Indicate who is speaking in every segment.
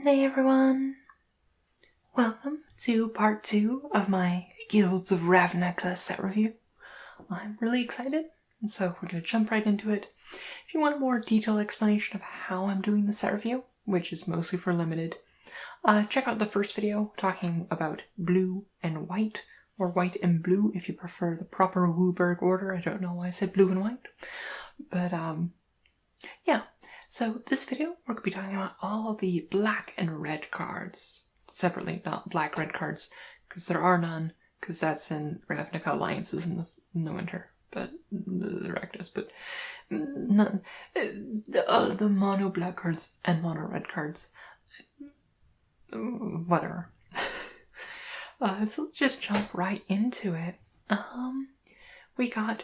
Speaker 1: Hey everyone! Welcome to part 2 of my Guilds of Ravnica Set review. I'm really excited, and so we're going to jump right into it. If you want a more detailed explanation of how I'm doing the set review, which is mostly for limited, check out the first video talking about blue and white, or white and blue if you prefer the proper Wooburg order. I don't know why I said blue and white, but yeah. So this video, we're going to be talking about all of the black and red cards. Separately, not black-red cards, because there are none, because that's in Ravnica Alliances in the winter, but the Rakdos, but none. The mono black cards and mono red cards. Whatever. So let's just jump right into it. We got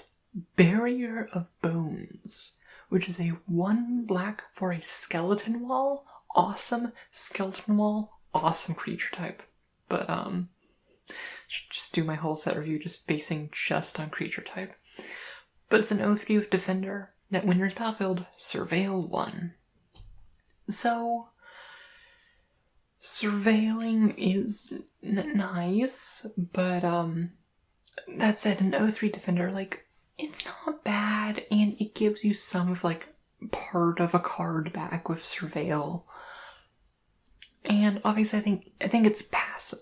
Speaker 1: Barrier of Bones, which is a 1 black for a skeleton wall. Awesome skeleton wall, awesome creature type. But should just do my whole set review just basing just on creature type. But it's an 0/3 with defender that when you're in battlefield, surveil 1. So surveilling is nice, but that said, an 0/3 defender, like, it's not bad, and it gives you some of, like, part of a card back with Surveil. And obviously I think it's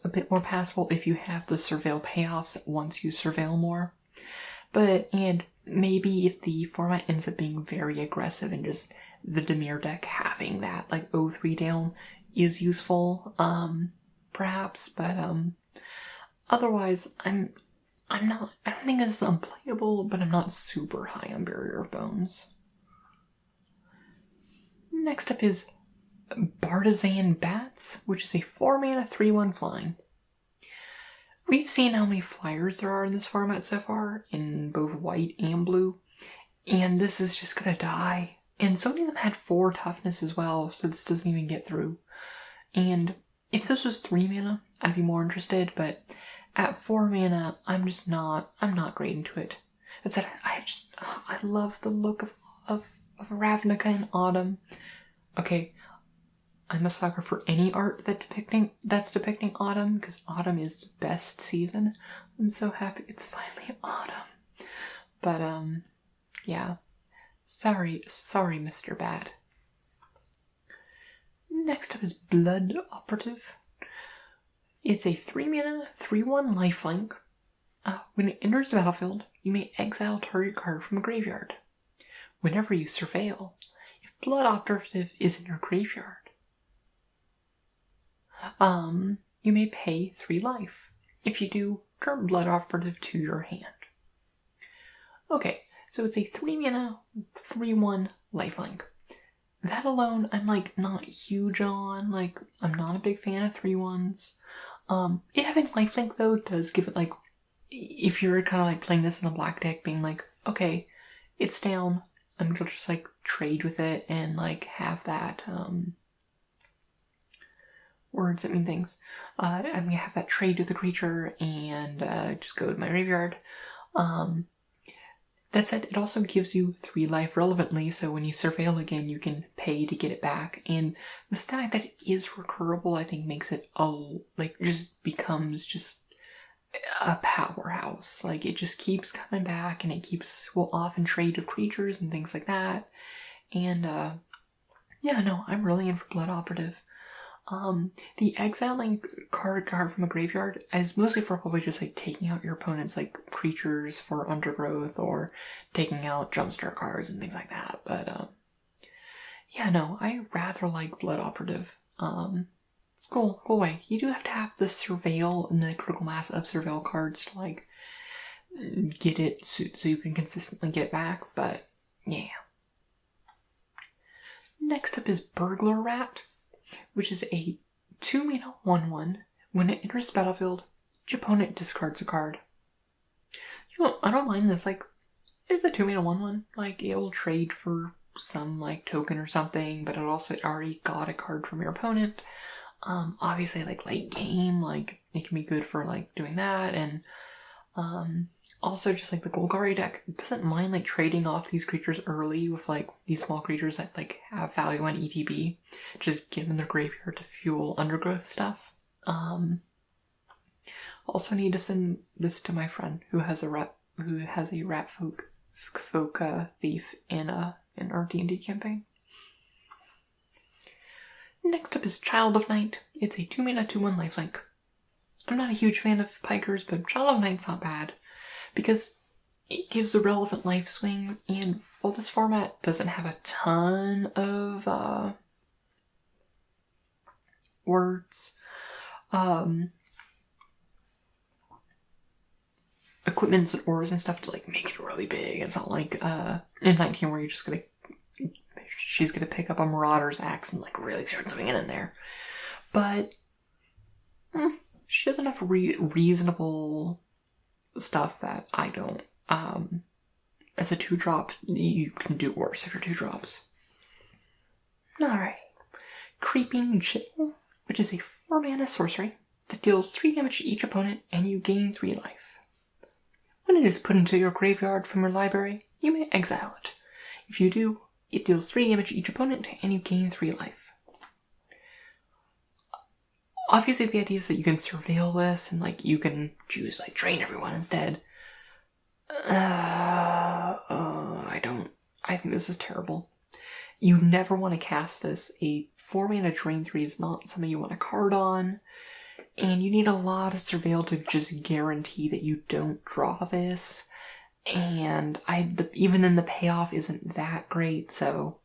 Speaker 1: a bit more passable if you have the Surveil payoffs once you Surveil more. And maybe if the format ends up being very aggressive and just the Dimir deck having that, like, 0/3 down is useful, perhaps, but otherwise I don't think this is unplayable, but I'm not super high on Barrier of Bones. Next up is Partisan Bats, which is a 4-mana 3/1 flying. We've seen how many flyers there are in this format so far, in both white and blue, and this is just gonna die. And so many of them had 4 toughness as well, so this doesn't even get through. And if this was 3 mana, I'd be more interested, but at 4 mana, I'm not great into it. That said, I love the look of Ravnica in autumn. Okay, I'm a sucker for any art that's depicting autumn, because autumn is the best season. I'm so happy it's finally autumn. But, yeah. Sorry, Mr. Bad. Next up is Blood Operative. It's a 3-mana, 3/1 lifelink. When it enters the battlefield, you may exile target card from a graveyard. Whenever you surveil, if Blood Operative is in your graveyard, you may pay 3 life. If you do, turn Blood Operative to your hand. Okay, so it's a 3-mana, 3/1 lifelink. That alone, I'm, like, not huge on. Like, I'm not a big fan of 3/1s. It having lifelink, though, does give it, like, if you're kind of, like, playing this in a black deck, being like, okay, it's down, I'm gonna just, like, trade with it and, like, have that, words that mean things. I'm gonna have that trade with the creature and, just go to my graveyard. That said, it also gives you 3 life relevantly, so when you surveil again, you can pay to get it back. And the fact that it is recurable, I think, makes it becomes a powerhouse. Like, it just keeps coming back, and will often trade with creatures and things like that. And, yeah, no, I'm really in for Blood Operative. The exiling card from a graveyard is mostly for probably just, like, taking out your opponent's, like, creatures for undergrowth or taking out jumpstart cards and things like that. But, yeah, no, I rather like Blood Operative. It's cool way. You do have to have the surveil and the critical mass of surveil cards to, like, get it so you can consistently get it back, but, yeah. Next up is Burglar Rat, which is a 2-mana 1/1. When it enters the battlefield, each opponent discards a card. I don't mind this. Like, it's a 2-mana 1/1. Like, it'll trade for some, like, token or something, but it also already got a card from your opponent. Obviously, like, late game, like, it can be good for, like, doing that, and Also, just like the Golgari deck doesn't mind like trading off these creatures early with like these small creatures that like have value on ETB. Just give them their graveyard to fuel undergrowth stuff. Also need to send this to my friend who has a rat folk thief in our D&D campaign. Next up is Child of Night. It's a 2-mana 2/1 lifelink. I'm not a huge fan of Pikers, but Child of Night's not bad because it gives a relevant life swing, and while this format doesn't have a ton of words, equipments and ores and stuff to like make it really big. It's not like in 19 where she's gonna pick up a Marauder's axe and like really start swinging in there. But she has enough reasonable stuff that I don't. As a 2-drop, you can do worse if you're 2 drops. Alright. Creeping Chill, which is a 4-mana sorcery that deals 3 damage to each opponent and you gain 3 life. When it is put into your graveyard from your library, you may exile it. If you do, it deals 3 damage to each opponent and you gain 3 life. Obviously the idea is that you can surveil this and like you can choose like drain everyone instead. I think this is terrible. You never want to cast this. A 4-mana drain 3 is not something you want to card on. And you need a lot of surveil to just guarantee that you don't draw this. And even then the payoff isn't that great, so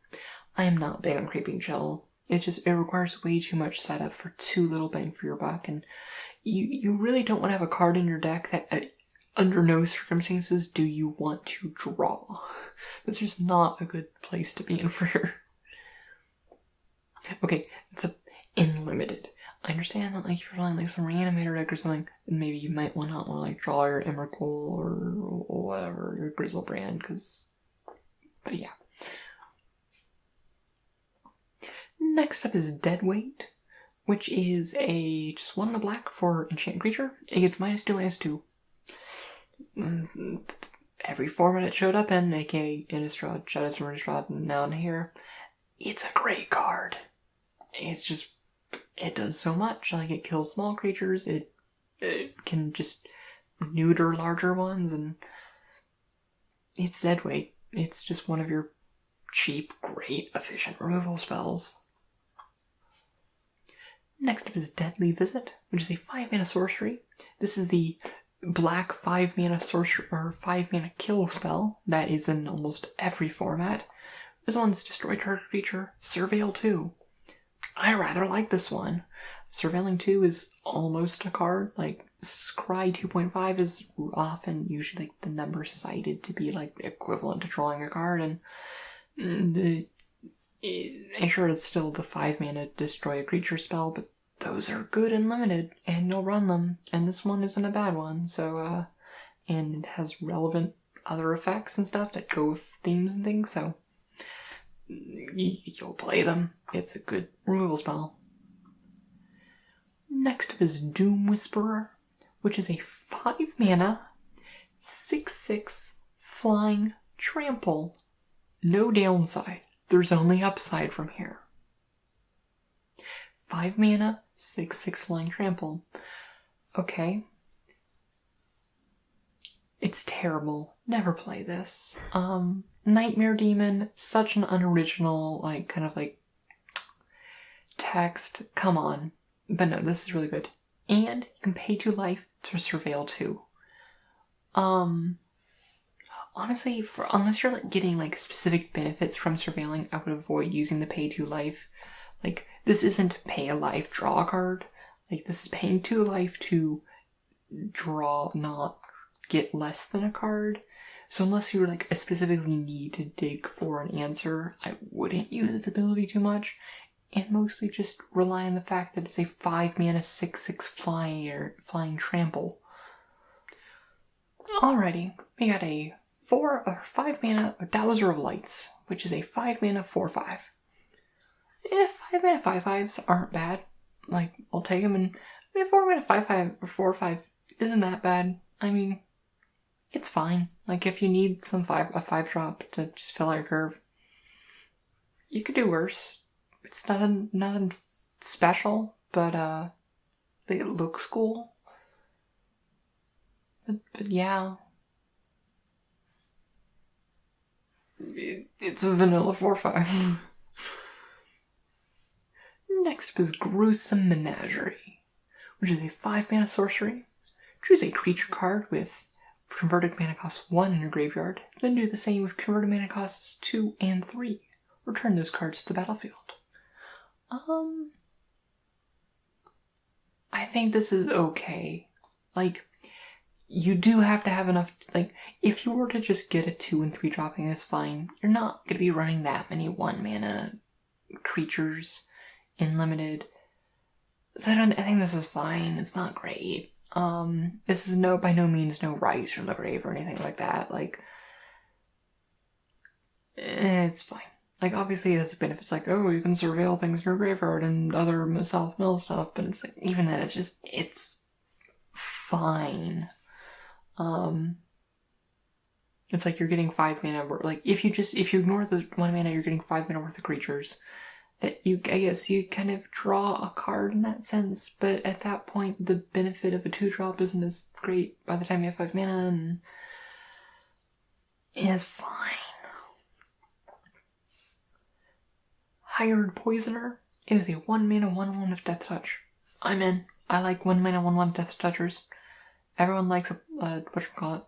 Speaker 1: I am not big on Creeping Chill. It requires way too much setup for too little bang for your buck, and you really don't want to have a card in your deck that under no circumstances do you want to draw. That's just not a good place to be in for your... Okay, it's unlimited. I understand that like if you're playing like some reanimator deck or something, then maybe you might not want to like draw your Emrakul or whatever, your Grizzlebrand, but yeah. Next up is Deadweight, which is just 1 in a black for enchant creature. It gets -2/-2. Every format it showed up in, aka Innistrad, Shadows from Innistrad, and now in here. It's a great card. It does so much. Like, it kills small creatures, it can just neuter larger ones, and it's Deadweight. It's just one of your cheap, great, efficient removal spells. Next up is Deadly Visit, which is a 5-mana sorcery. This is the black 5-mana sorcery or 5-mana kill spell that is in almost every format. This one's destroy target creature, surveil 2. I rather like this one. Surveilling 2 is almost a card. Like Scry 2.5 is often usually like the number cited to be like equivalent to drawing a card, and sure it's still the 5-mana destroy a creature spell, but those are good and limited, and you'll run them, and this one isn't a bad one, so, and it has relevant other effects and stuff that go with themes and things, so you'll play them. It's a good removal spell. Next up is Doom Whisperer, which is a 5-mana, 6/6 flying trample. No downside. There's only upside from here. 5-mana, 6/6 flying trample. Okay. It's terrible. Never play this. Nightmare Demon, such an unoriginal, like, kind of like text. Come on. But no, this is really good. And you can pay 2 life to surveil 2. Honestly, unless you're like getting like specific benefits from surveilling, I would avoid using the pay 2 life. Like, this isn't pay a life, draw a card. Like, this is paying 2 life to draw, not get less than a card. So unless you like specifically need to dig for an answer, I wouldn't use its ability too much, and mostly just rely on the fact that it's a 5-mana 6/6 flying trample. Alrighty, we got a 5-mana alazhar of Lights, which is a 5-mana 4/5. 5-mana 5/5s aren't bad. Like, I'll take them, and 4-mana 5/5 or 4/5 isn't that bad. I mean, it's fine. Like, if you need a 5-drop to just fill out your curve, you could do worse. It's nothing special, but it looks cool. But yeah. It's a vanilla 4/5. Next up is Gruesome Menagerie, which is a 5-mana sorcery. Choose a creature card with converted mana cost 1 in your graveyard, then do the same with converted mana costs 2 and 3. Return those cards to the battlefield. I think this is okay. Like, you do have to have enough, like, if you were to just get a 2 and 3 dropping, it's fine. You're not going to be running that many 1-mana creatures in limited. So I think this is fine. It's not great. This is by no means no Rise from the Grave or anything like that. Like, it's fine. Like, obviously it has benefits like, oh, you can surveil things in your graveyard and other self-mill stuff, but it's like, even then, it's fine. It's like you're getting 5 mana worth. Like, if you ignore the 1 mana, you're getting 5 mana worth of creatures. That I guess you kind of draw a card in that sense, but at that point, the benefit of a 2-drop isn't as great by the time you have 5 mana, and it's fine. Hired Poisoner. It is a 1-mana 1/1 with Death Touch. I'm in. I like 1-mana 1/1 Death Touchers. Everyone likes whatchamacallit?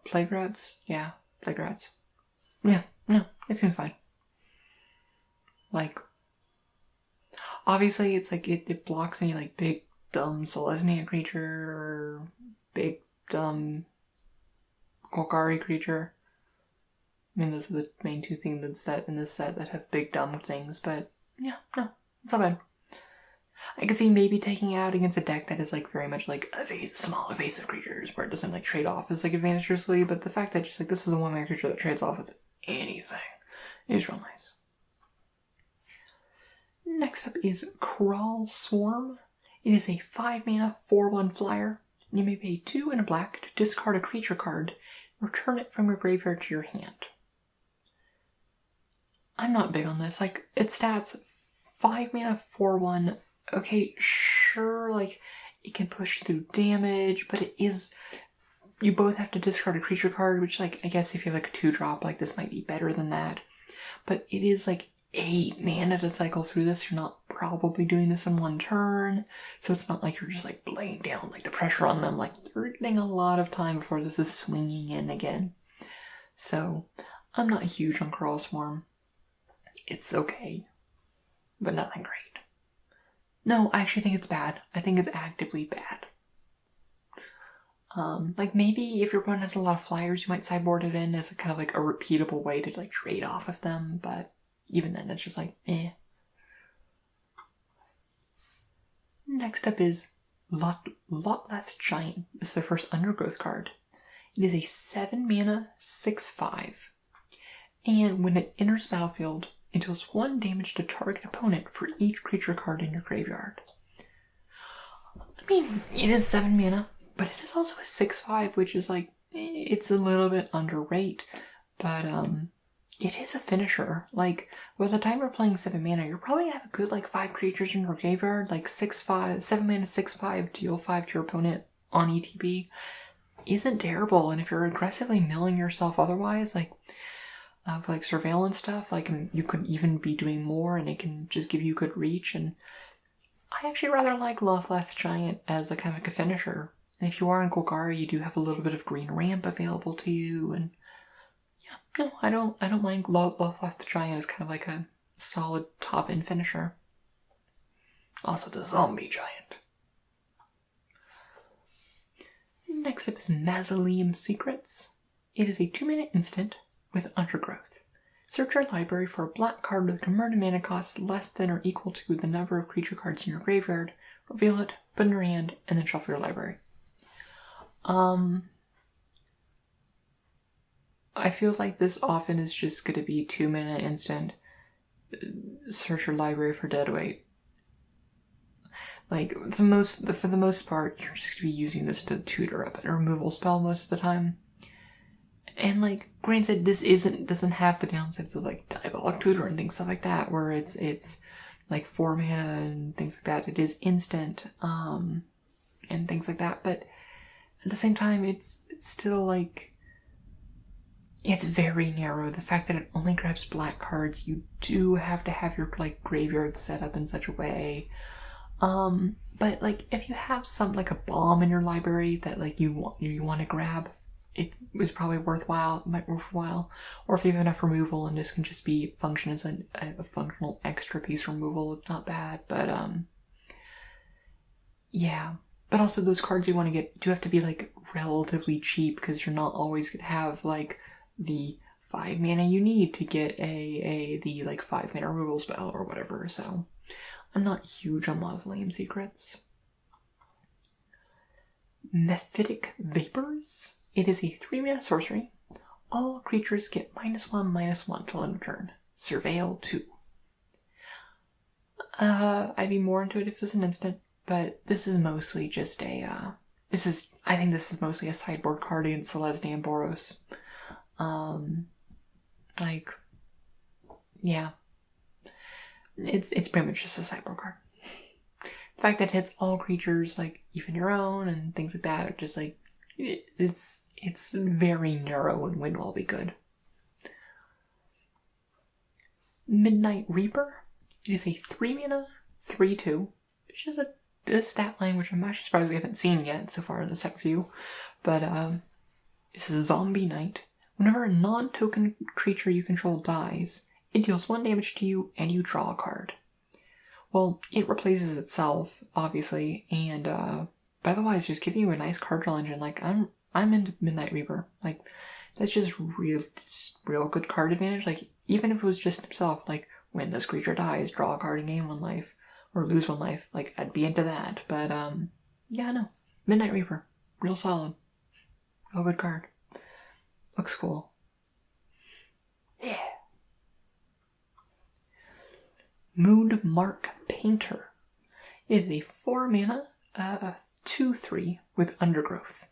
Speaker 1: Plague Rats? Yeah, Plague Rats. Yeah, no, it seems fine. Like, obviously it's like it blocks any like big dumb Selesnya creature or big dumb Golgari creature. I mean, those are the main 2 things in this set that have big dumb things, but yeah, no, it's not bad. I could see maybe taking out against a deck that is like very much like small evasive creatures where it doesn't like trade off as like advantageously, but the fact that just like this is a 1-mana creature that trades off with anything is real nice. Next up is Crawl Swarm. It is a 5-mana 4/1 flyer. You may pay 2 and a black to discard a creature card, return it from your graveyard to your hand. I'm not big on this. Like, its stats, 5-mana 4/1. Okay, sure, like, it can push through damage, but it is... You both have to discard a creature card, which, like, I guess if you have, like, a 2-drop, like, this might be better than that. But it is, like, 8 mana to cycle through this. You're not probably doing this in 1 turn, so it's not like you're just, like, laying down, like, the pressure on them. Like, you're getting a lot of time before this is swinging in again. So, I'm not huge on Crawl Swarm. It's okay, but nothing great. No, I actually think it's bad. I think it's actively bad. Like, maybe if your opponent has a lot of flyers, you might sideboard it in as a kind of like a repeatable way to like trade off of them, but even then it's just like, eh. Next up is Lotleth Giant. This is their first Undergrowth card. It is a 7-mana 6/5. And when it enters the battlefield, it deals 1 damage to target opponent for each creature card in your graveyard. I mean, it is 7 mana, but it is also a 6/5, which is like, it's a little bit underrated, but it is a finisher. Like, by the time you're playing 7 mana, you're probably gonna have a good like 5 creatures in your graveyard, like 7 mana 6/5, deal 5 to your opponent on ETB. Isn't terrible, and if you're aggressively milling yourself otherwise, like, of like surveillance stuff, like, you could even be doing more and it can just give you good reach. And I actually rather like Lotleth Giant as a kind of like a finisher. And if you are in Golgari, you do have a little bit of green ramp available to you, and yeah, no, I don't mind Lotleth Giant as kind of like a solid top end finisher. Also the Zombie Giant. Next up is Mausoleum Secrets. It is a 2-mana instant with Undergrowth. Search your library for a black card with a converted mana cost less than or equal to the number of creature cards in your graveyard, reveal it, put it in your hand, and then shuffle your library. I feel like this often is just going to be 2-mana instant, search your library for deadweight. Like, for the most part, you're just gonna be using this to tutor up a removal spell most of the time. And, like, granted, this doesn't have the downsides of, like, Diabolic Tutor and stuff like that, where it's like 4 mana and things like that. It is instant, and things like that, but at the same time, it's still, like, it's very narrow. The fact that it only grabs black cards, you do have to have your, like, graveyard set up in such a way. But, like, if you have something like a bomb in your library that, like, you want to grab, it was probably worthwhile. It might be worthwhile. Or if you have enough removal and this can just function as a functional extra piece removal, it's not bad. But, yeah. But also those cards you want to get do have to be, like, relatively cheap, because you're not always going to have, like, the 5 mana you need to get the like 5 mana removal spell or whatever. So I'm not huge on Mausoleum Secrets. Mephitic Vapors. It is a 3 mana sorcery. All creatures get -1/-1 till end of turn. Surveil 2. I'd be more into it if it was an instant, but this is mostly just I think this is mostly a sideboard card against Celestia and Boros. Like, yeah. It's pretty much just a sideboard card. The fact that it hits all creatures, like, even your own and things like that, just, like, it's very narrow and would all be good. Midnight Reaper. It is a 3 mana, 3/2, which is a stat line which I'm actually surprised we haven't seen yet so far in the set review. But it's a zombie knight. Whenever a non-token creature you control dies, it deals 1 damage to you and you draw a card. Well, it replaces itself, obviously, and but otherwise just giving you a nice card draw engine. Like, I'm into Midnight Reaper. Like, that's just real good card advantage. Like, even if it was just himself, like, when this creature dies, draw a card and gain 1 life, or lose 1 life. Like, I'd be into that. But yeah, no, Midnight Reaper, real solid, real good card. Looks cool. Yeah. Moonmark Painter. It is a 4 mana, 2/3 with Undergrowth.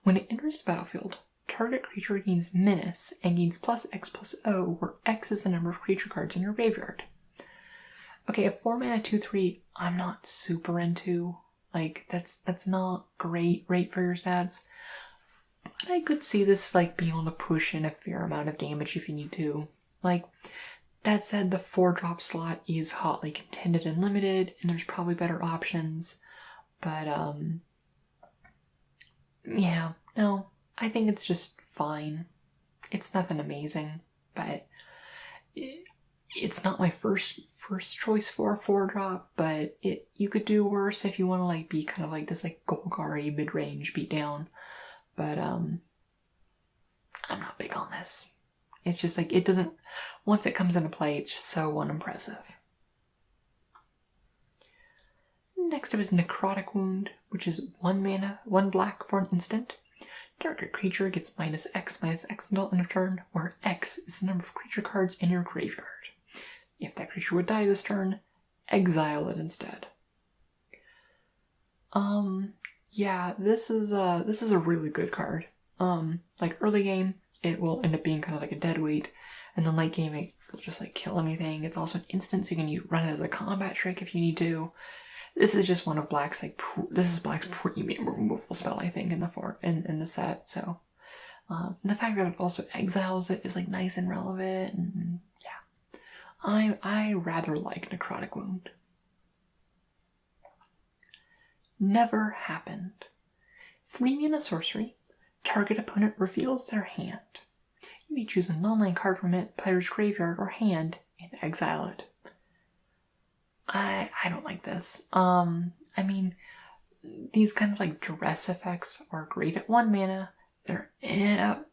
Speaker 1: When it enters the battlefield, target creature gains Menace and gains +X/+O, where X is the number of creature cards in your graveyard. Okay, a 4 mana 2/3, I'm not super into. Like, that's not great for your stats. But I could see this, like, being able to push in a fair amount of damage if you need to. Like, that said, the 4-drop slot is hotly contended and limited, and there's probably better options. But, yeah, no, I think it's just fine. It's nothing amazing, but it's not my first choice for a 4-drop, but you could do worse if you want to, like, be kind of like this, like, Golgari mid-range beatdown. But, I'm not big on this. It's just, like, it doesn't, once it comes into play, it's just so unimpressive. Next up is Necrotic Wound, which is 1 mana, 1 black for an instant. Target creature gets -X/-X until end of turn, where X is the number of creature cards in your graveyard. If that creature would die this turn, exile it instead. Yeah, this is a really good card. Like, early game, it will end up being kind of like a dead weight, and then late game it will just, like, kill anything. It's also an instant, so you can run it as a combat trick if you need to. This is just one of Black's, like, this is Black's premium removal spell, I think, in the set. So, and the fact that it also exiles it is, like, nice and relevant, and yeah, I rather like Necrotic Wound. Never Happened. 3 mana sorcery. Target opponent reveals their hand. You may choose a non-land card from it, player's graveyard or hand, and exile it. I don't like this. I mean, these kind of, like, duress effects are great at 1 mana. They're at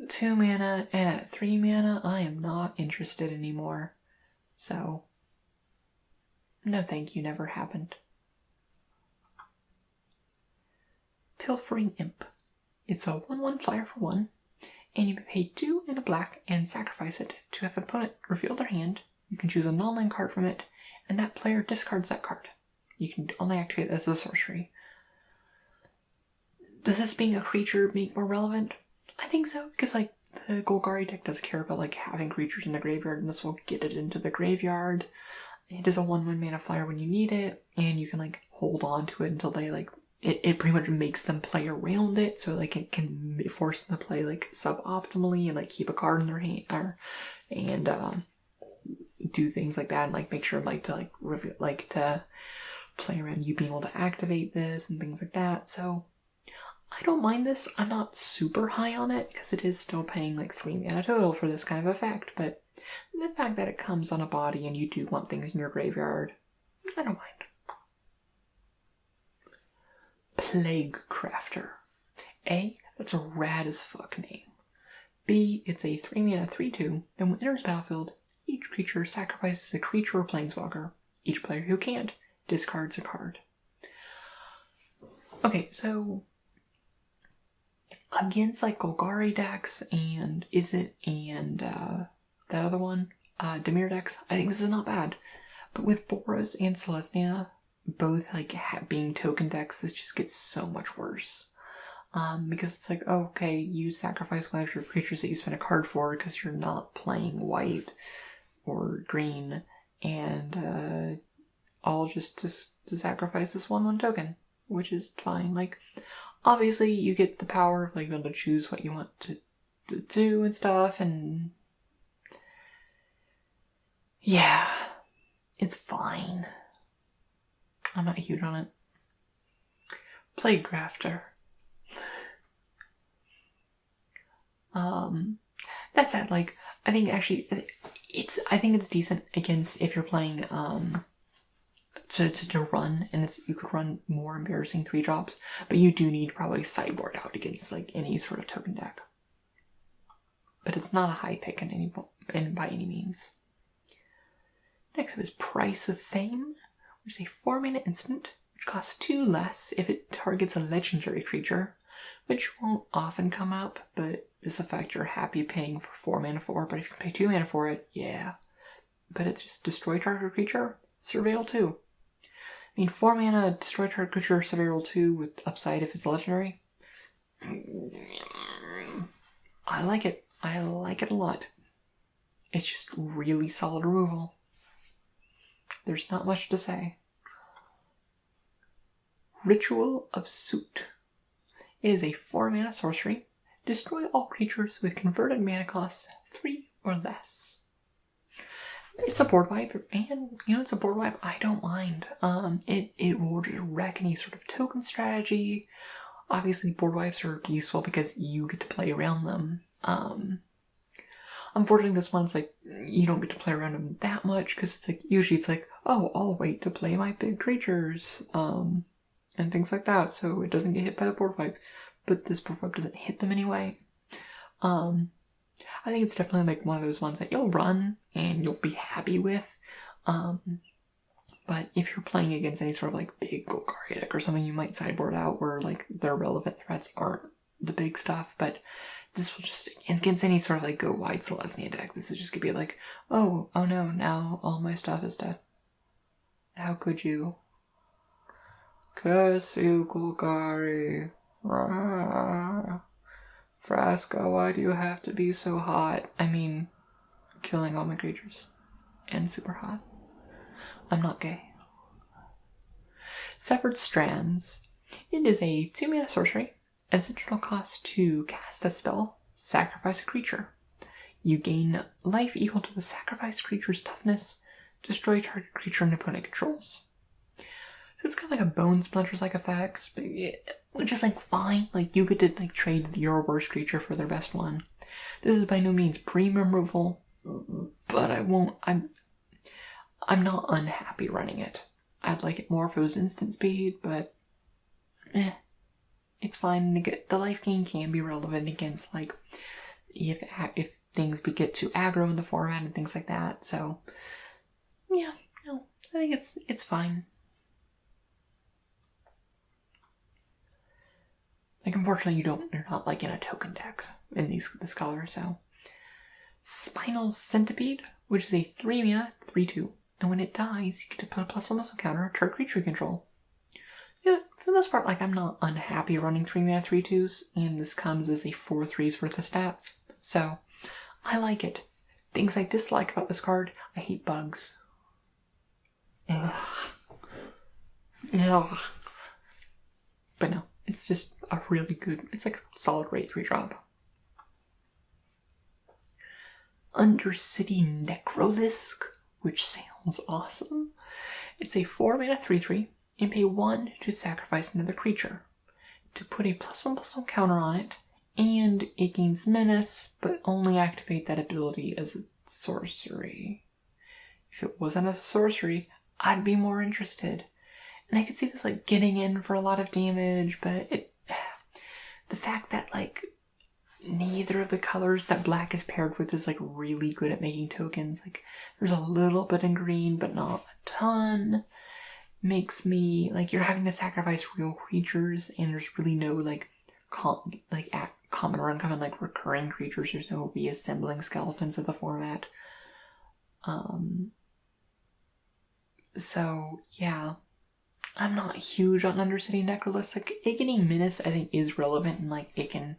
Speaker 1: 2 mana, and at 3 mana, I am not interested anymore. So, no thank you, Never Happened. Pilfering Imp. It's a 1/1 flyer for 1, and you may pay 2 and a black and sacrifice it to have an opponent reveal their hand. You can choose a non-land card from it, and that player discards that card. You can only activate this as a sorcery. Does this being a creature make more relevant? I think so, because like the Golgari deck does care about like having creatures in the graveyard, and this will get it into the graveyard. It is a 1/1 mana flyer when you need it, and you can like hold on to it until they like it pretty much makes them play around it, so like it can force them to play like suboptimally and like keep a card in their hand and do things like that, and like make sure like to play around you being able to activate this and things like that. So I don't mind this. I'm not super high on it because it is still paying like 3 mana total for this kind of effect, but the fact that it comes on a body and you do want things in your graveyard, I don't mind. Plague Crafter. A, that's a rad as fuck name. B, it's a 3 mana 3/2, and when it enters battlefield, each creature sacrifices a creature or planeswalker. Each player who can't discards a card. Okay, so against like Golgari decks and that other one, Dimir decks, I think this is not bad. But with Boros and Selesnya both like being token decks, this just gets so much worse. Because it's like, oh, okay, you sacrifice one of your creatures that you spend a card for because you're not playing white or green, and I'll just to sacrifice this 1/1 token, which is fine. Like, obviously you get the power of like being able to choose what you want to do and stuff, and yeah, it's fine. I'm not huge on it. Plague Crafter. That said, like, I think actually I think it's decent against if you're playing to run, and you could run more embarrassing 3-drops, but you do need probably sideboard out against like any sort of token deck. But it's not a high pick by any means. Next up is Price of Fame, which is a 4 mana instant, which costs 2 less if it targets a legendary creature, which won't often come up, but this effect you're happy paying for 4 mana for, but if you can pay 2 mana for it, yeah. But it's just destroy target creature, Surveil 2. I mean, 4 mana, destroy target creature, Surveil 2 with upside if it's legendary. I like it. I like it a lot. It's just really solid removal. There's not much to say. Ritual of Soot. It is a 4 mana sorcery. Destroy all creatures with converted mana costs 3 or less. It's a board wipe, and it's a board wipe I don't mind. It will just wreck any sort of token strategy. Obviously, board wipes are useful because you get to play around them. Unfortunately, this one's like you don't get to play around them that much because it's like usually it's like, oh, I'll wait to play my big creatures, and things like that, so it doesn't get hit by the board wipe. But this board wipe doesn't hit them anyway. I think it's definitely like one of those ones that you'll run and you'll be happy with. But if you're playing against any sort of like big Golgari deck or something, you might sideboard out where like their relevant threats aren't the big stuff. But this will just, against any sort of like go wide Selesnya deck, this is just gonna be like, oh no, now all my stuff is dead. How could you? Curse you, Golgari. Frasca, why do you have to be so hot? I mean, killing all my creatures. And super hot. I'm not gay. Severed Strands. It is a 2 mana sorcery. Essential cost to cast a spell, sacrifice a creature. You gain life equal to the sacrificed creature's toughness. Destroy target creature and opponent controls. So it's kind of like a Bone Splinters-like effects, which is like fine. Like you get to like trade your worst creature for their best one. This is by no means premium removal, but I'm not unhappy running it. I'd like it more if it was instant speed, but it's fine. The life gain can be relevant against like if things get too aggro in the format and things like that. So yeah, no, I think it's fine. Like, unfortunately, you're not like in a token deck in this color, so. Spinal Centipede, which is a 3 mana 3/2. and when it dies, you get to put a +1/+1 counter to creature control. Yeah, for the most part, like, I'm not unhappy running 3 mana 3/2s, and this comes as a 4/3s worth of stats. So, I like it. Things I dislike about this card, I hate bugs. Ugh. Ugh. But no, it's just a really good, it's like a solid rate 3-drop. Undercity Necrolisk, which sounds awesome. It's a 4 mana 3/3, and pay 1 to sacrifice another creature. To put a +1/+1 counter on it, and it gains menace, but only activate that ability as a sorcery. If it wasn't as a sorcery, I'd be more interested. And I could see this like getting in for a lot of damage, but the fact that like neither of the colors that black is paired with is like really good at making tokens. Like there's a little bit in green, but not a ton. Makes me like you're having to sacrifice real creatures, and there's really no like common or uncommon like recurring creatures. There's no reassembling skeletons of the format. So yeah, I'm not huge on Undercity Necrolisk. Like it getting menace I think is relevant, and like it can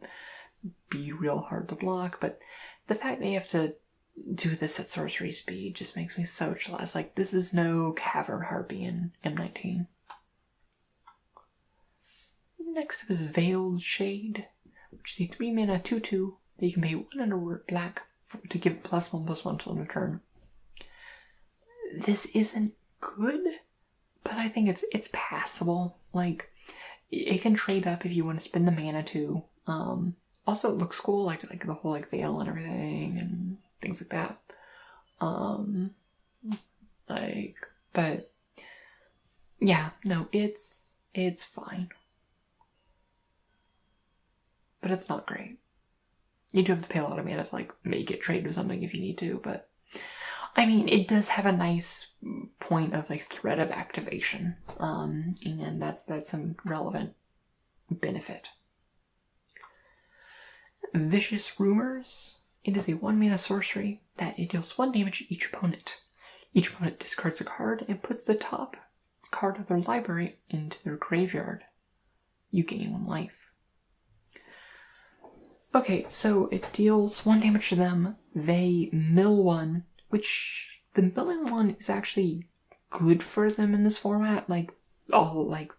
Speaker 1: be real hard to block, but the fact they have to do this at sorcery speed just makes me so jealous. Like this is no Cavern Harpy in M19. Next up is Veiled Shade, which is a 3 mana 2/2 that you can pay 1 under black to give it +1/+1 till end of turn. This isn't good, but I think it's passable. Like it can trade up if you want to spend the mana to. Also, it looks cool, like the whole like veil and everything and things like that. But yeah, no, it's fine, but it's not great. You do have to pay a lot of mana to like make it trade with something if you need to, but I mean, it does have a nice point of like threat of activation, and that's some relevant benefit. Vicious Rumors. It is a 1 mana sorcery that it deals 1 damage to each opponent. Each opponent discards a card and puts the top card of their library into their graveyard. You gain 1 life. Okay, so it deals 1 damage to them. They mill 1, which the milling 1 is actually good for them in this format. Like, all like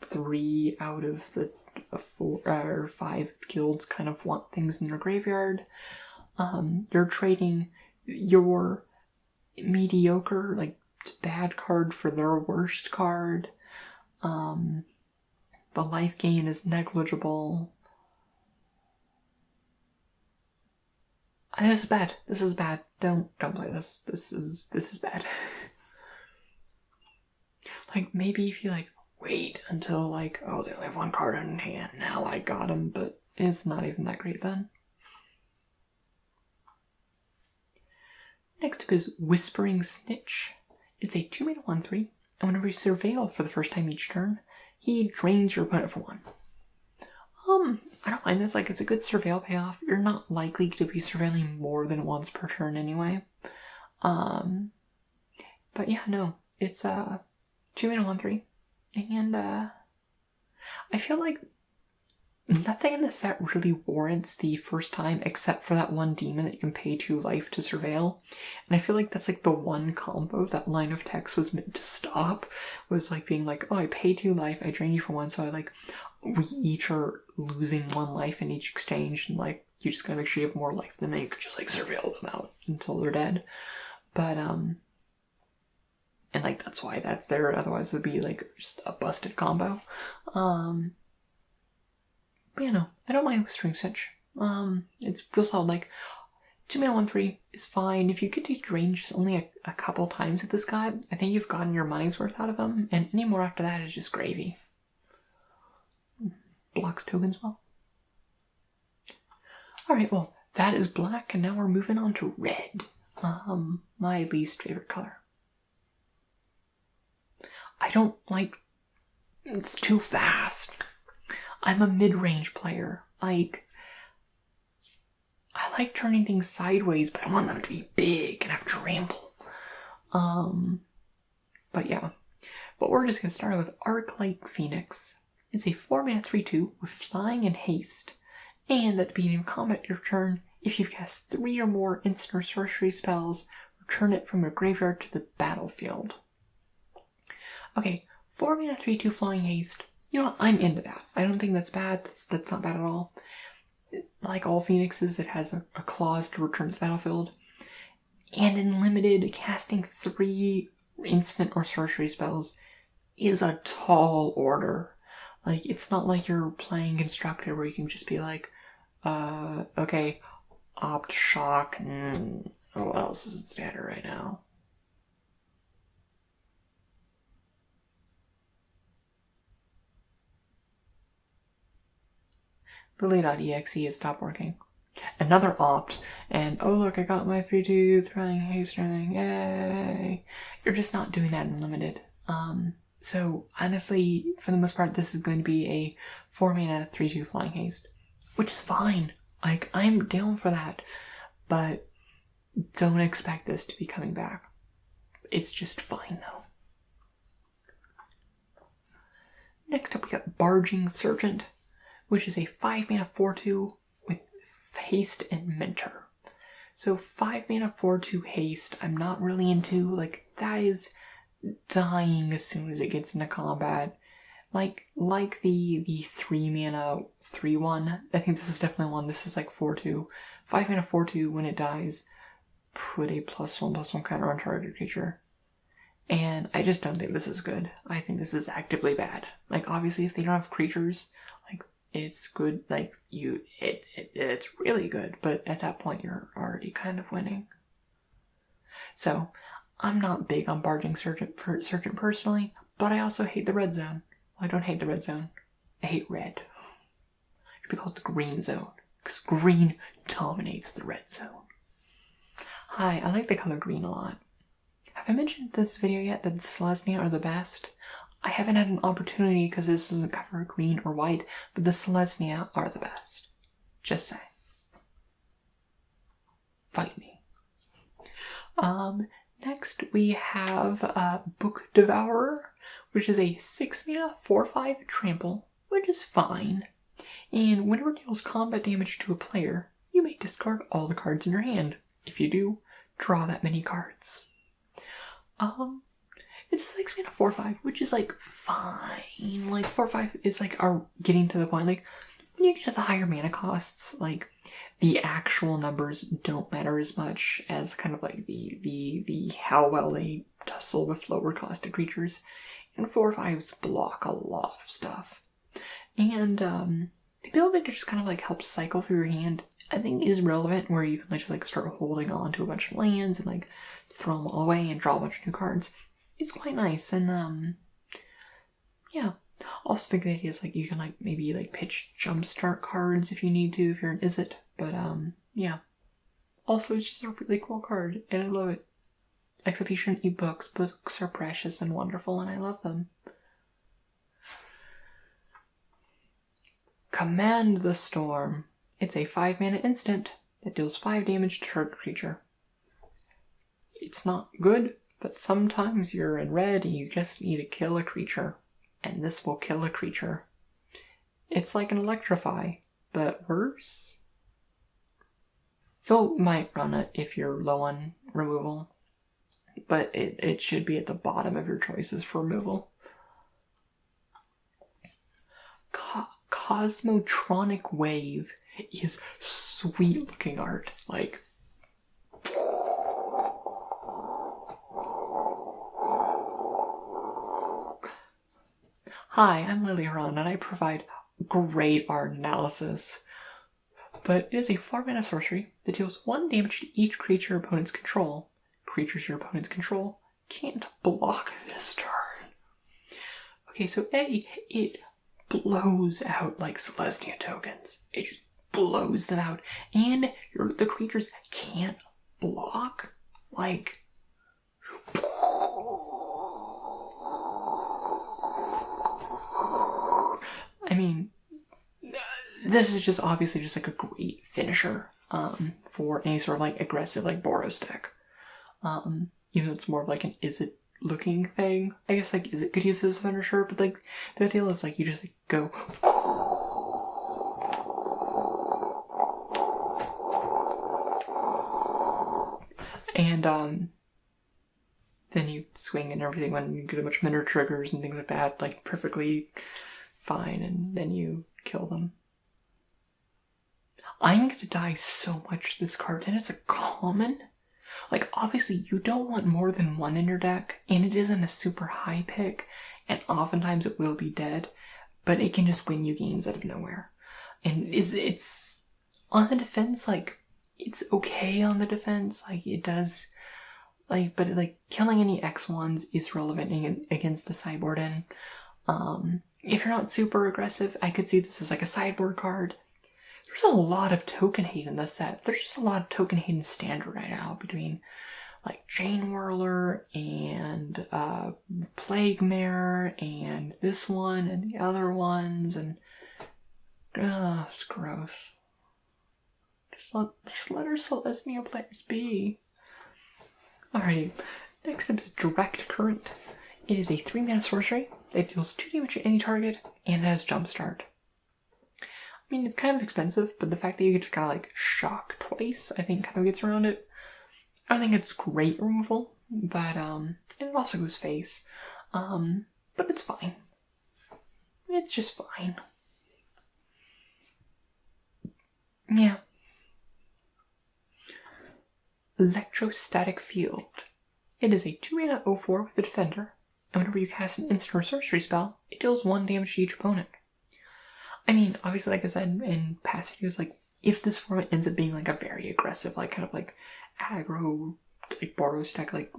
Speaker 1: 3 out of the 4 or 5 guilds kind of want things in their graveyard. You're trading your mediocre, like bad card for their worst card. The life gain is negligible. This is bad. This is bad. Don't play this. This is bad. Like maybe if you like wait until like, oh, they only have 1 card in hand, now I got him, but it's not even that great then. Next up is Whispering Snitch. It's a 2 mana 1/3, and whenever you surveil for the first time each turn, he drains your opponent for 1. I don't mind this, like it's a good surveil payoff. You're not likely to be surveilling more than once per turn anyway. But yeah, no, it's 2 mana 1/3. And I feel like nothing in the set really warrants the first time except for that 1 demon that you can pay 2 life to surveil. And I feel like that's like the one combo that line of text was meant to stop, was like being like, oh, I pay 2 life, I drain you for 1, so I like, we each are losing 1 life in each exchange, and like, you just gotta make sure you have more life than they could just like surveil them out until they're dead. But and like that's why that's there, otherwise it would be like just a busted combo. But you know, I don't mind Whispering Snitch. It's real solid. Like 2 mana 1/3 is fine. If you get to drain just only a couple times with this guy, I think you've gotten your money's worth out of him, and any more after that is just gravy. Blocks tokens well. Alright, well, that is black, and now we're moving on to red. My least favorite color. I don't like... It's too fast. I'm a mid-range player. Like, I like turning things sideways, but I want them to be big and have trample. But yeah. But we're just going to start with Arc-Light Phoenix. It's a 4-mana 3/2 with flying and haste. And at the beginning of combat your turn, if you've cast 3 or more instant or sorcery spells, return it from your graveyard to the battlefield. Okay, 4-mana 3/2 flying haste. You know what? I'm into that. I don't think that's bad. That's not bad at all. Like all Phoenixes, it has a clause to return to the battlefield. And in limited, casting 3 instant or sorcery spells is a tall order. Like, it's not like you're playing Constructed where you can just be like, okay, Opt, Shock, what else is in standard right now? Lily.exe has stopped working. Another Opt, and oh look, I got my 3/2 throwing haste running, yay! You're just not doing that in limited. So honestly, for the most part, this is going to be a 4-mana 3/2 flying haste, which is fine. Like, I'm down for that, but don't expect this to be coming back. It's just fine though. Next up, we got Barging Sergeant, which is a 5-mana 4/2 with haste and mentor. So 5-mana 4/2 haste, I'm not really into. Like, that is dying as soon as it gets into combat. Like the 3-mana 3/1. I think this is definitely one. This is like 4/2. 5-mana 4/2, when it dies, put a +1/+1 counter on target creature. And I just don't think this is good. I think this is actively bad. Like, obviously, if they don't have creatures, like, it's good. Like, it's really good. But at that point, you're already kind of winning. So, I'm not big on Barging Sergeant personally, but I also hate the red zone. Well, I don't hate the red zone. I hate red. It should be called the green zone, because green dominates the red zone. Hi, I like the color green a lot. Have I mentioned this video yet that the Selesnya are the best? I haven't had an opportunity because this doesn't cover green or white, but the Selesnya are the best. Just saying. Fight me. Next we have Book Devourer, which is a 6-mana 4/5 trample, which is fine. And whenever it deals combat damage to a player, you may discard all the cards in your hand. If you do, draw that many cards. It's a 6-mana 4/5, which is like fine. Like 4/5 is like are getting to the point. Like when you get to the higher mana costs, like the actual numbers don't matter as much as kind of like the how well they tussle with lower costed creatures. And 4/5s block a lot of stuff. And the ability to just kind of like help cycle through your hand, I think, is relevant, where you can just like start holding on to a bunch of lands and like throw them all away and draw a bunch of new cards. It's quite nice. And yeah. Also, the good idea is like you can like maybe like pitch jumpstart cards if you need to, if you're an Izzet. But yeah. Also, it's just a really cool card, and I love it. Except you shouldn't eat books. Books are precious and wonderful, and I love them. Command the Storm. It's a 5-mana instant that deals 5 damage to target creature. It's not good, but sometimes you're in red and you just need to kill a creature. And this will kill a creature. It's like an Electrify, but worse. You might run it if you're low on removal, but it should be at the bottom of your choices for removal. Cosmotronic Wave is sweet looking art. Like, hi, I'm Liliaron, and I provide great art analysis. But it is a 4-mana sorcery that deals 1 damage to each creature your opponents control. Creatures your opponents control can't block this turn. Okay, so A, it blows out like Selesnya tokens. It just blows them out. And the creatures can't block. Like, I mean, this is just obviously just like a great finisher for any sort of like aggressive like Boros deck. even though it's more of like an is it looking thing. I guess like is it could use as a finisher, but like the deal is like you just like go and then you swing and everything when you get a bunch of minor triggers and things like that, like perfectly fine, and then you kill them. I'm gonna die so much this card, and it's a common. Like, obviously, you don't want more than one in your deck, and it isn't a super high pick, and oftentimes it will be dead, but it can just win you games out of nowhere. And it's on the defense, like, it's okay on the defense, like, it does, like, but, like, killing any X1s is relevant against the sideboard, and, if you're not super aggressive, I could see this as, like, a sideboard card. There's a lot of token hate in this set. There's just a lot of token hate in standard right now between like Chain Whirler and Plague Mare and this one and the other ones, and it's gross. Just let our Celestia players be. Alrighty, next up is Direct Current. It is a 3-mana sorcery. It deals 2 damage to any target and it has Jumpstart. I mean, it's kind of expensive, but the fact that you get to kind of like shock twice, I think kind of gets around it. I don't think it's great removal, but and it also goes face. But it's fine. It's just fine. Yeah. Electrostatic Field. It is a 2-mana 0/4 with a defender, and whenever you cast an instant or sorcery spell, it deals 1 damage to each opponent. I mean, obviously, like I said in past videos, like, if this format ends up being, like, a very aggressive, like, kind of, like, aggro, like, Boros deck, like,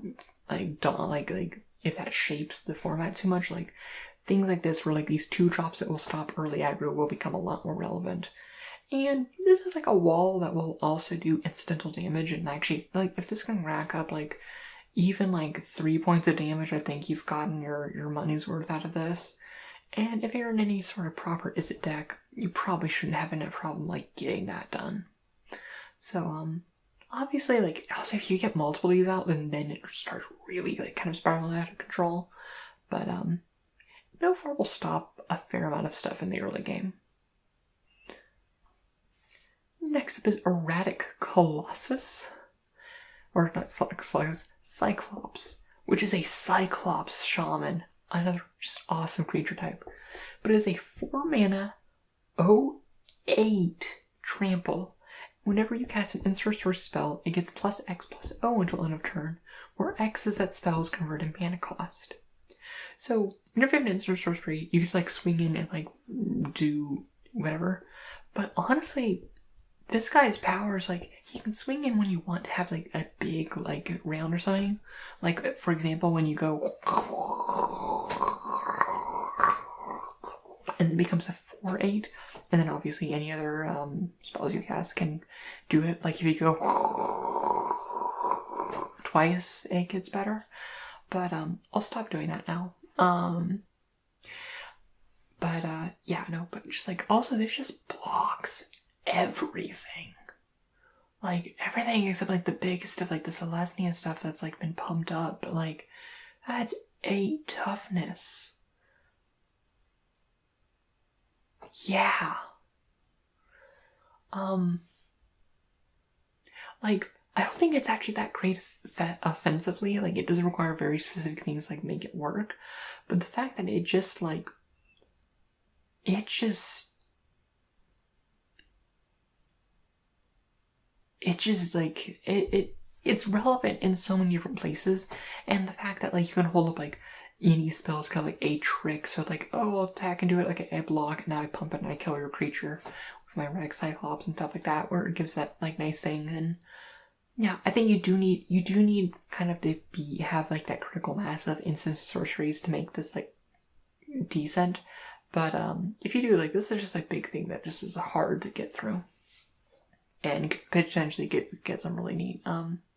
Speaker 1: if that shapes the format too much, like, things like this where, like, these 2 drops that will stop early aggro will become a lot more relevant. And this is, like, a wall that will also do incidental damage, and actually, like, if this can rack up, like, even, like, 3 points of damage, I think you've gotten your money's worth out of this. And if you're in any sort of proper Izzet deck, you probably shouldn't have any problem, like, getting that done. So, obviously, like, also if you get multiple of these out, then it starts really, like, kind of spiraling out of control. But, no 4 will stop a fair amount of stuff in the early game. Next up is Erratic Colossus. Or not Cyclops, which is a Cyclops shaman. Another just awesome creature type. But it is a 4-mana 0/8 trample. Whenever you cast an instant source spell, it gets +X/+O until end of turn, where X is that spell's converted mana cost. So whenever you have an instant sorcery, you can like swing in and like do whatever. But honestly, this guy's powers, like, he can swing in when you want to have like a big like round or something. Like, for example, when you go and it becomes a 4/8, and then obviously any other spells you cast can do it. Like if you go twice, it gets better. But I'll stop doing that now. Yeah, no, but just like, also this just blocks everything. Like everything except like the big stuff, like the Celestia stuff that's like been pumped up, but like that's 8 toughness. Yeah. Like, I don't think it's actually that great offensively. Like, it does require very specific things, like, make it work. But the fact that it just, like, it's relevant in so many different places. And the fact that, like, you can hold up, like, any spell is kind of like a trick, so like, oh, I'll attack and do it like a block, and now I pump it and I kill your creature with my Reg Cyclops and stuff like that, where it gives that like nice thing. And yeah, I think you do need kind of to have like that critical mass of instant sorceries to make this like decent. But if you do, like, this is just a big thing that just is hard to get through, and could potentially get some really neat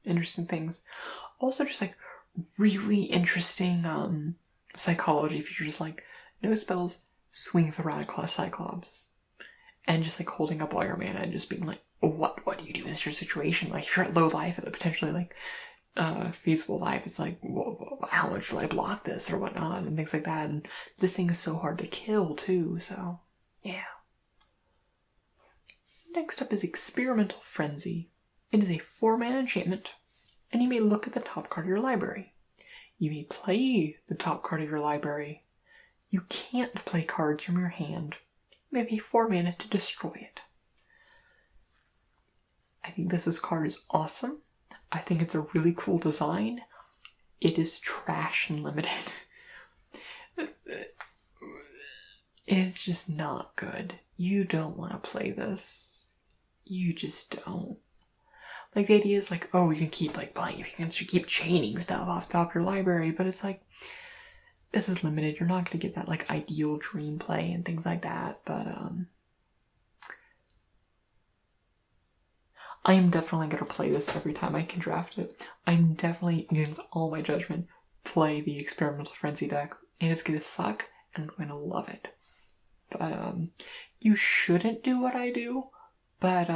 Speaker 1: interesting things. Also, just like really interesting psychology features, just like no spells, swing the Radical Cyclops, and just like holding up all your mana and just being like, what do you do? Is your situation like, if you're at low life, it potentially like feasible life, it's like, whoa, how much should I block this or whatnot, and things like that. And this thing is so hard to kill too, so yeah. Next up is Experimental Frenzy. It is a 4-mana enchantment, and you may look at the top card of your library. You may play the top card of your library. You can't play cards from your hand. You may pay 4 mana to destroy it. I think this card is awesome. I think it's a really cool design. It is trash and limited. It's just not good. You don't want to play this. You just don't. Like, the idea is like, oh, you can keep like buying, you can keep chaining stuff off the top of your library, but it's like, this is limited. You're not going to get that like ideal dream play and things like that, but I am definitely going to play this every time I can draft it. I'm definitely, against all my judgment, play the Experimental Frenzy deck, and it's going to suck, and I'm going to love it. But you shouldn't do what I do, but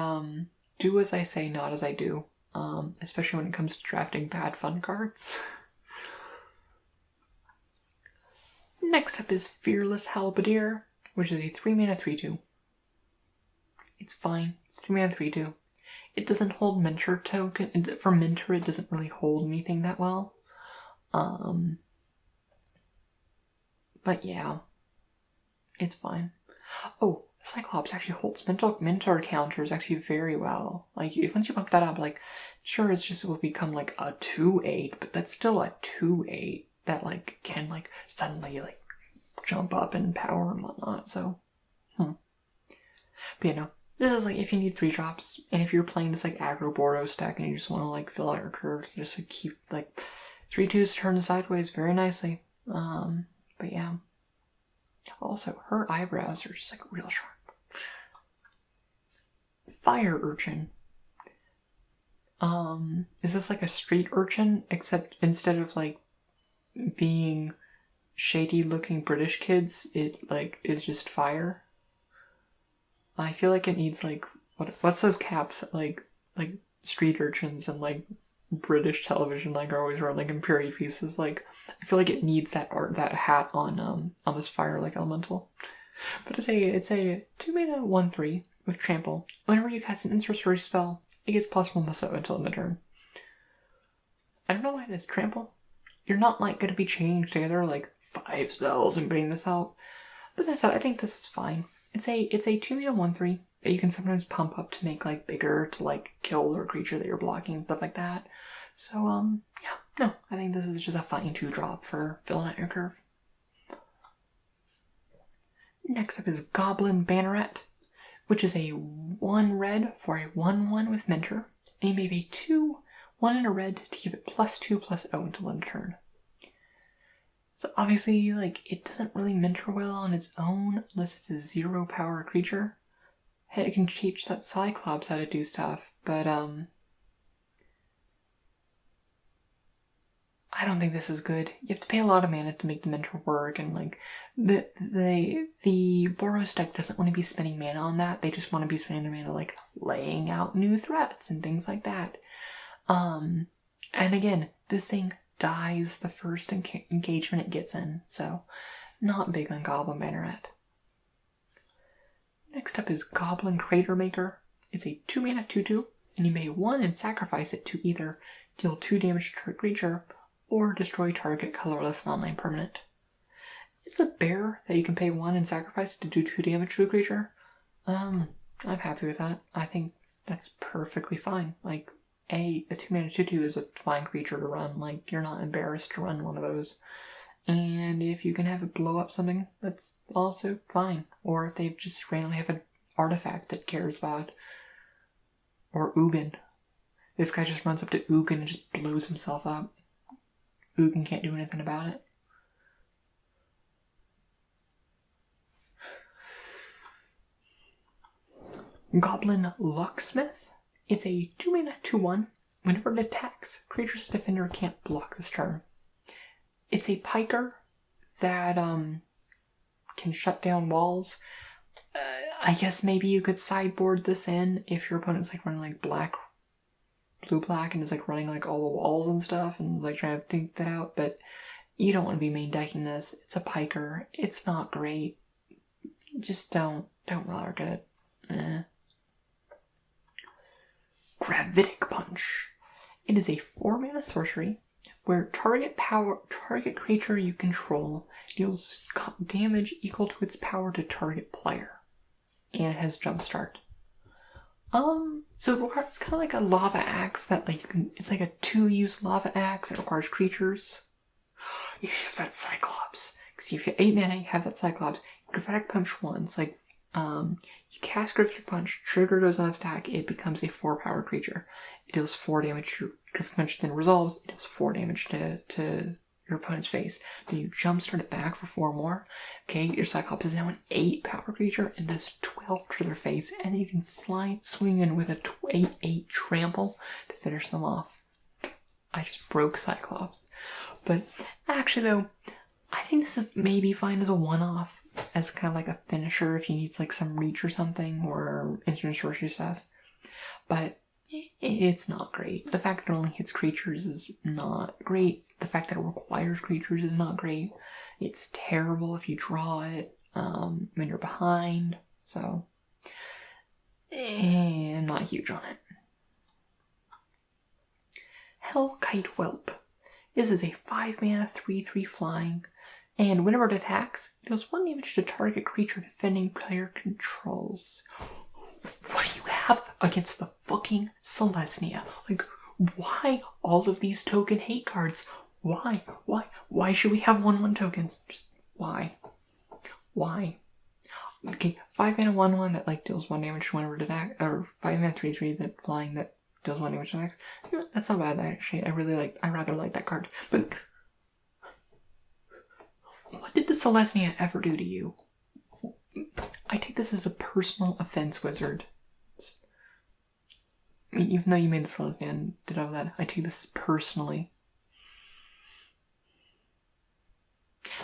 Speaker 1: do as I say, not as I do, especially when it comes to drafting bad fun cards. Next up is Fearless Halibut, which is a 3-mana 3/2. It's fine. It's 3-mana 3/2. It doesn't hold Mentor token. For Mentor, it doesn't really hold anything that well. But yeah, it's fine. Oh, Cyclops actually holds Mentor counters actually very well. Like, once you bump that up, like, sure, it's just, it will become like a 2/8, but that's still a 2/8 that like can like suddenly like jump up in power and whatnot. So, but you know, this is like if you need 3-drops, and if you're playing this like aggro Boros deck and you just want to like fill out your curves, just like keep like 3/2s turned sideways very nicely. But yeah. Also, her eyebrows are just like real sharp. Fire Urchin. Is this like a street urchin, except instead of like being shady looking British kids, it like is just fire? I feel like it needs like what's those caps that like street urchins and like British television like are always wearing like in period pieces. Like, I feel like it needs that hat on this fire like elemental. But it's a 2-mana 1/3 with trample. Whenever you cast an instant sorcery spell, it gets +1/+0 until end of turn. I don't know why it is trample. You're not like gonna be chained together like 5 spells and putting this out. But that's how I think this is fine. It's a 2-mana 1/3 that you can sometimes pump up to make like bigger to like kill their creature that you're blocking and stuff like that. So yeah, no, I think this is just a fine 2-drop for filling out your curve. Next up is Goblin Banner, which is a 1 red for a 1/1 with Mentor, and you may pay 2, 1 and a red to give it +2/+0 until end of turn. So obviously, like, it doesn't really Mentor well on its own unless it's a 0 power creature. Hey, it can teach that Cyclops how to do stuff, but I don't think this is good. You have to pay a lot of mana to make the Mentor work, and like the Boros deck doesn't want to be spending mana on that. They just want to be spending their mana like laying out new threats and things like that. And again, this thing dies the first engagement it gets in, so not big on Goblin Banner. Next up is Goblin Crater Maker. It's a 2-mana 2/2, and you may 1 and sacrifice it to either deal 2 damage to a creature or destroy target colorless non-land permanent. It's a bear that you can pay 1 and sacrifice it to do 2 damage to a creature. I'm happy with that. I think that's perfectly fine. Like, a 2-mana 2/2 is a fine creature to run. Like, you're not embarrassed to run one of those. And if you can have it blow up something, that's also fine. Or if they just randomly have an artifact that cares about. Or Ugin. This guy just runs up to Ugin and just blows himself up. Ugin can't do anything about it. Goblin Locksmith. It's a 2-mana 2/1. Whenever it attacks, creature's defender can't block this turn. It's a Piker that can shut down walls. I guess maybe you could sideboard this in if your opponent's like running like black blue-black and is like running like all the walls and stuff and like trying to think that out, but you don't want to be main decking this. It's a Piker. It's not great. Just don't look at it. Gravitic Punch. It is a 4-mana sorcery where target creature you control deals damage equal to its power to target player. And it has Jumpstart. So it's kind of like a lava axe that like it's like a 2-use lava axe. It requires creatures. You have that Cyclops. Because if you have 8 mana, you have that Cyclops. Gravitic Punch once, like, you cast Gravitic Punch, trigger goes on its attack, it becomes a 4-power creature. It deals 4 damage to Gravitic Punch, then resolves, it deals 4 damage to your opponent's face. Then you jumpstart it back for 4 more. Okay, your Cyclops is now an 8-power creature and does 12 to their face, and then you can swing in with a 8/8 trample to finish them off. I just broke Cyclops. But actually though, I think this is maybe fine as a one-off, as kind of like a finisher if you need like some reach or something, or instant sorcery stuff. But it's not great. The fact that it only hits creatures is not great. The fact that it requires creatures is not great. It's terrible if you draw it when you're behind. So, I'm not huge on it. Hellkite Welp. This is a 5-mana 3/3 flying, and whenever it attacks, it deals 1 damage to target creature defending player controls. What do you have against the fucking Selesnya? Like, why all of these token hate cards? Why? Why should we have 1/1 tokens? Just why? Why? Okay, 5-mana 1/1 that like deals 1 damage whenever it attacks, or 5-mana 3/3 that flying that deals 1 damage to attack. That's not bad actually. I rather like that card. But what did the Selesnya ever do to you? I take this as a personal offense, Wizard. I mean, even though you made the Selesnya and did all that, I take this personally.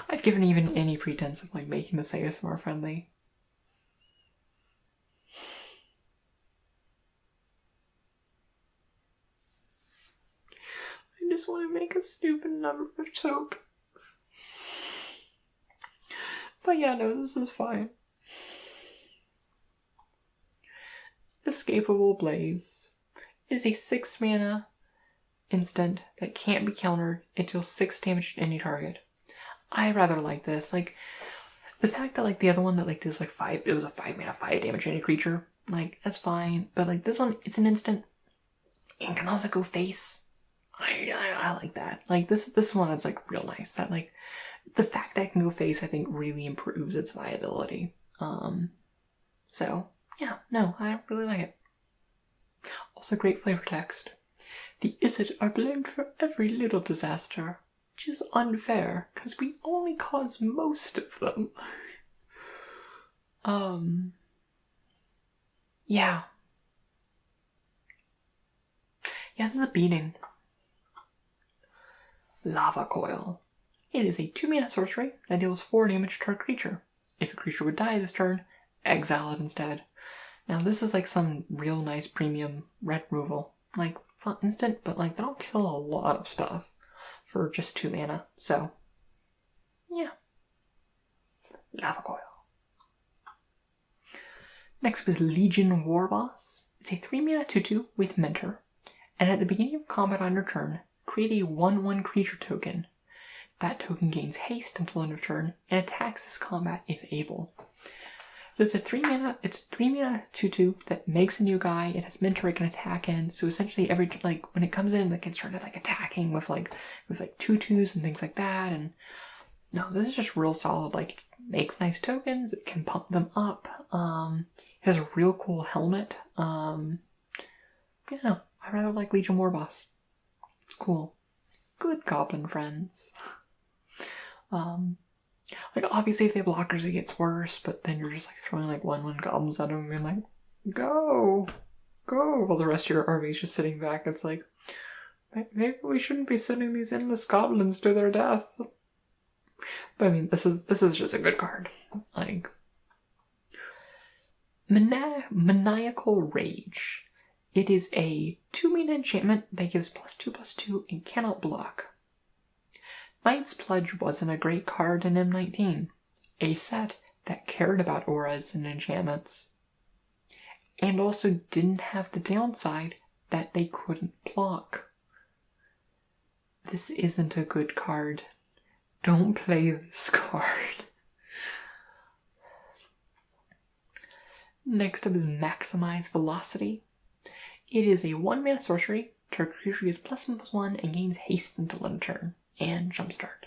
Speaker 1: I've given even any pretense of like making this ASMR friendly. I just want to make a stupid number of tokens. But yeah, no, this is fine. Escapable Blaze. It is a 6-mana instant that can't be countered. It deals 6 damage to any target. I rather like this. Like, the fact that like the other one that like does like 5, it was a 5-mana 5 damage to any creature. Like, that's fine. But like this one, it's an instant and can also go face. I like that. Like this one is like real nice. That like the fact that it can go face, I think, really improves its viability. So yeah, no, I really like it. Also, great flavor text. The Izzet are blamed for every little disaster, which is unfair because we only cause most of them. Yeah. Yeah, this is a beating. Lava Coil. It is a 2-mana sorcery that deals 4 damage to our creature. If the creature would die this turn, exile it instead. Now this is like some real nice premium red removal. Like, it's not instant, but like they don't kill a lot of stuff for just 2 mana. So, yeah. Lava Coil. Next was Legion Warboss. It's a 3-mana 2/2 with Mentor. And at the beginning of combat on your turn, create a 1/1 creature token. That token gains haste until end of turn and attacks this combat if able. So it's a 3-mana 2/2 that makes a new guy. It has Mentor, it can attack in. So essentially every like when it comes in, like it started like attacking with 2/2s and things like that. And no, this is just real solid. Like, it makes nice tokens, it can pump them up. It has a real cool helmet. Yeah, I rather like Legion Warboss. It's cool. Good goblin friends. Like, obviously if they have blockers it gets worse, but then you're just like throwing like 1/1 goblins at them and being like, go! While the rest of your army is just sitting back. It's like, maybe we shouldn't be sending these endless goblins to their death. But I mean, this is just a good card. Like, Maniacal Rage. It is a 2-mana enchantment that gives +2/+2 and cannot block. Knight's Pledge wasn't a great card in M19, a set that cared about auras and enchantments, and also didn't have the downside that they couldn't block. This isn't a good card. Don't play this card. Next up is Maximize Velocity. It is a 1-mana sorcery. Target creature gets +1/+1 and gains haste until end of turn, and jumpstart.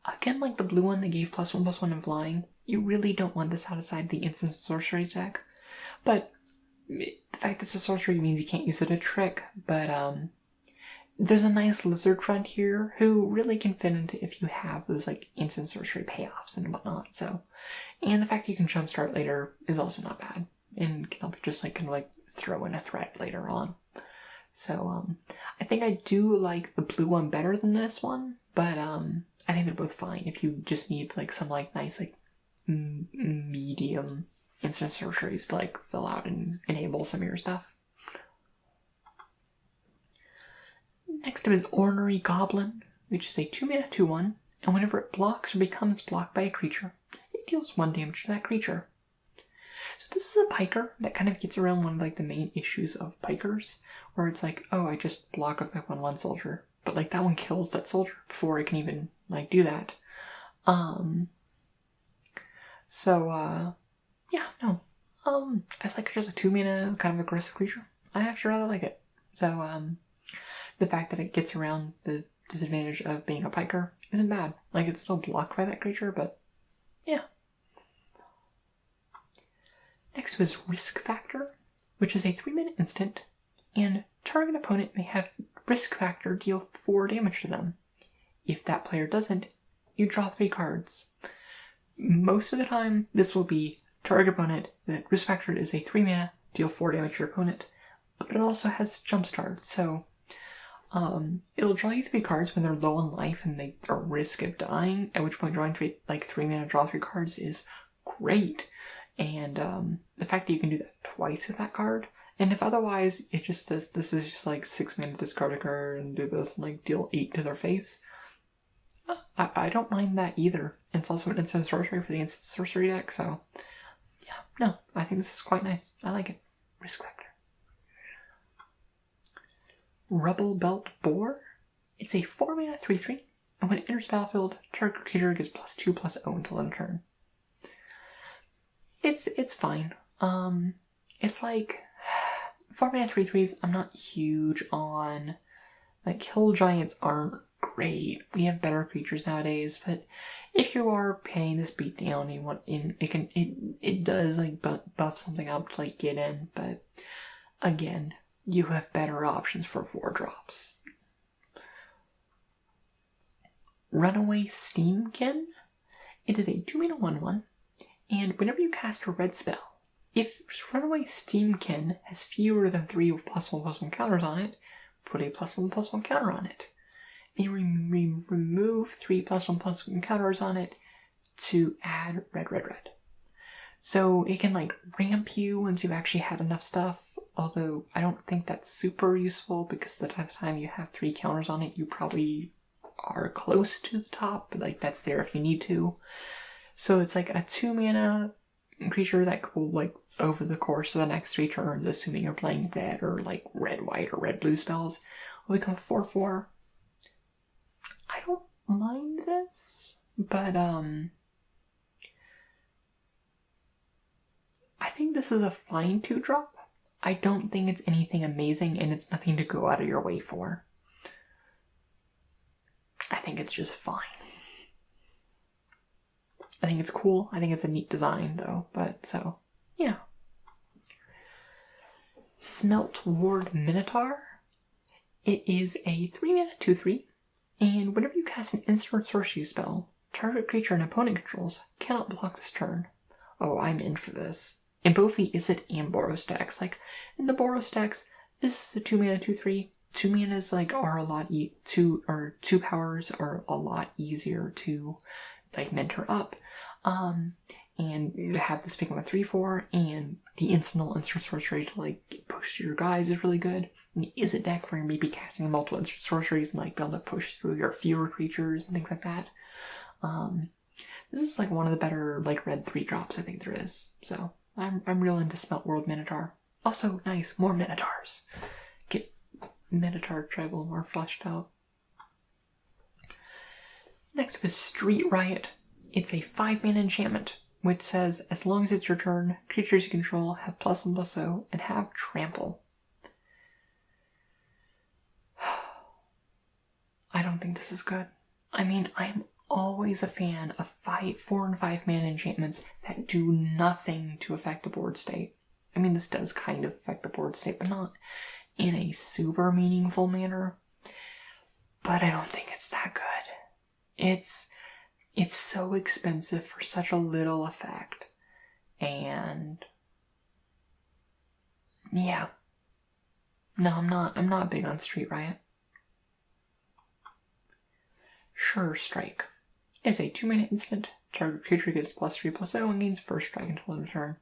Speaker 1: Again, like the blue one that gave +1/+1 and flying, you really don't want this outside the instant sorcery deck. But the fact that it's a sorcery means you can't use it a trick, but there's a nice lizard friend here who really can fit into if you have those like instant sorcery payoffs and whatnot. So, and the fact that you can jumpstart later is also not bad, and can help you just like kind of like throw in a threat later on. So I think I do like the blue one better than this one, but I think they're both fine if you just need like some like nice like medium instant sorceries to like fill out and enable some of your stuff. Next up is Ornery Goblin, which is a 2-mana 2/1, and whenever it blocks or becomes blocked by a creature, it deals 1 damage to that creature. So this is a Piker that kind of gets around one of like the main issues of Pikers, where it's like, oh, I just block with my 1/1 soldier, but like that one kills that soldier before I can even like do that. As like just a 2-mana kind of aggressive creature, I actually rather like it. So the fact that it gets around the disadvantage of being a Piker isn't bad. Like, it's still blocked by that creature, but yeah. Next is Risk Factor, which is a 3-mana instant, and target opponent may have Risk Factor deal 4 damage to them. If that player doesn't, you draw 3 cards. Most of the time, this will be target opponent, the Risk Factor is a 3-mana, deal 4 damage to your opponent, but it also has Jumpstart, so it'll draw you 3 cards when they're low on life and they are at risk of dying, at which point drawing 3 mana draw 3 cards is great. And the fact that you can do that twice with that card, and if otherwise it just says this is just like 6 mana discard a card and do this and like deal 8 to their face, I don't mind that either. And it's also an instant sorcery for the instant sorcery deck, so yeah, no, I think this is quite nice. I like it. Risk Factor. Rubble Belt Boar. It's a 4-mana 3/3, and when it enters battlefield, target creature gets +2/+0 until end of turn. It's fine. It's like 4-mana 3/3s. I'm not huge on. Like, Hill Giants aren't great. We have better creatures nowadays, but if you are paying this beat down, you want in it does like buff something up to like get in, but again, you have better options for 4 drops. Runaway Steamkin. It is a 2-mana 1/1, and whenever you cast a red spell, if Runaway Steamkin has fewer than 3 with +1/+1 counters on it, put a +1/+1 counter on it. And you remove 3 +1/+1 counters on it to add red. So it can like ramp you once you've actually had enough stuff, although I don't think that's super useful because by the time you have 3 counters on it, you probably are close to the top, but like that's there if you need to. So it's like a 2-mana creature that will like over the course of the next 3 turns, assuming you're playing red or like red-white or red-blue spells, will become 4/4. I don't mind this, but I think this is a fine 2-drop. I don't think it's anything amazing, and it's nothing to go out of your way for. I think it's just fine. I think it's cool. I think it's a neat design, though, but so, yeah. Smelt Ward Minotaur. It is a 3-mana 2/3, and whenever you cast an instant sorcery spell, target creature an opponent controls cannot block this turn. Oh, I'm in for this. In both the Izzet and Boros decks. Like, in the Boros decks, this is a 2-mana 2/3. 2 manas like are a lot 2 powers are a lot easier to like mentor up. and you have this become a 3/4, and the instant sorcery to like push your guys is really good. And it is a deck where you may be casting multiple instant sorceries and like be able to push through your fewer creatures and things like that. This is like one of the better like red 3-drops I think there is. So I'm real into Smelt World Minotaur. Also nice, more Minotaurs. Get Minotaur tribal more fleshed out. Next up is Street Riot. It's a 5-mana enchantment, which says, as long as it's your turn, creatures you control have +1/+0 and have trample. I don't think this is good. I mean, I'm always a fan of 4 and 5 mana enchantments that do nothing to affect the board state. I mean, this does kind of affect the board state, but not in a super meaningful manner. But I don't think it's that good. It's so expensive for such a little effect. And yeah. No, I'm not big on Street Riot. Sure Strike is a 2-mana instant. Target creature gets +3/+0 and gains first strike until end of turn.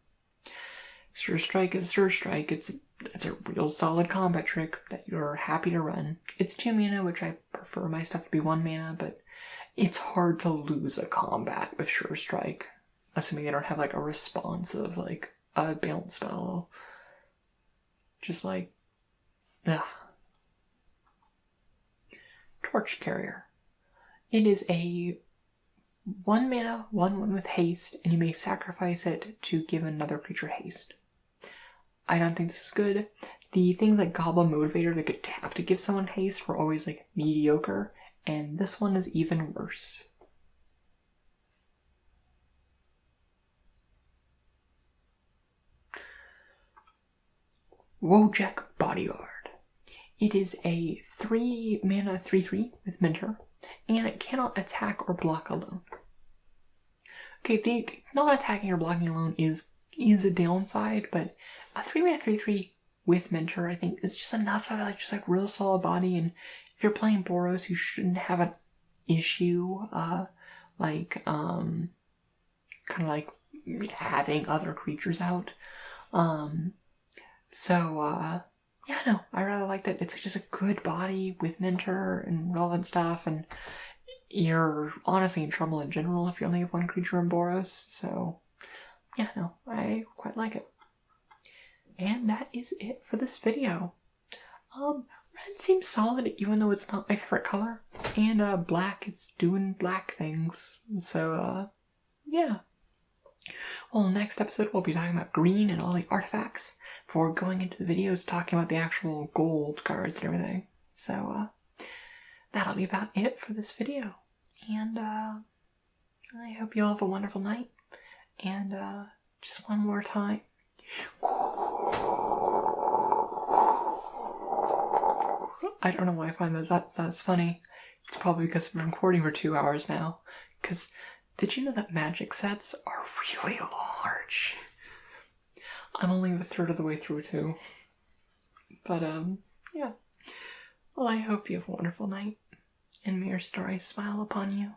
Speaker 1: Sure Strike is Sure Strike. It's a real solid combat trick that you're happy to run. It's 2 mana, which I prefer my stuff to be 1 mana, but it's hard to lose a combat with Sure Strike, assuming they don't have like a responsive, like a bounce spell. Just like, ugh. Torch Carrier. It is a 1 mana, 1/1 with haste, and you may sacrifice it to give another creature haste. I don't think this is good. The things like Goblin Motivator that could tap to give someone haste were always like mediocre, and this one is even worse. Wojek Bodyguard. It is a 3 mana 3/3 with Mentor, and it cannot attack or block alone. Okay, the not attacking or blocking alone is a downside, but a 3 mana 3/3 with Mentor I think is just enough of like just like real solid body. And if you're playing Boros, you shouldn't have an issue kind of like having other creatures out. Yeah, no, I really like that. It's just a good body with Mentor and relevant stuff, and you're honestly in trouble in general if you only have 1 creature in Boros. So yeah, no, I quite like it. And that is it for this video. Red seems solid even though it's not my favorite color, and black, it's doing black things. So yeah. Well, next episode we'll be talking about green and all the artifacts before going into the videos talking about the actual gold cards and everything. So that'll be about it for this video. And I hope you all have a wonderful night. And just one more time. I don't know why I find that's funny. It's probably because I've been recording for 2 hours now. Because did you know that magic sets are really large? I'm only a third of the way through too. But yeah. Well, I hope you have a wonderful night, and may your stories smile upon you.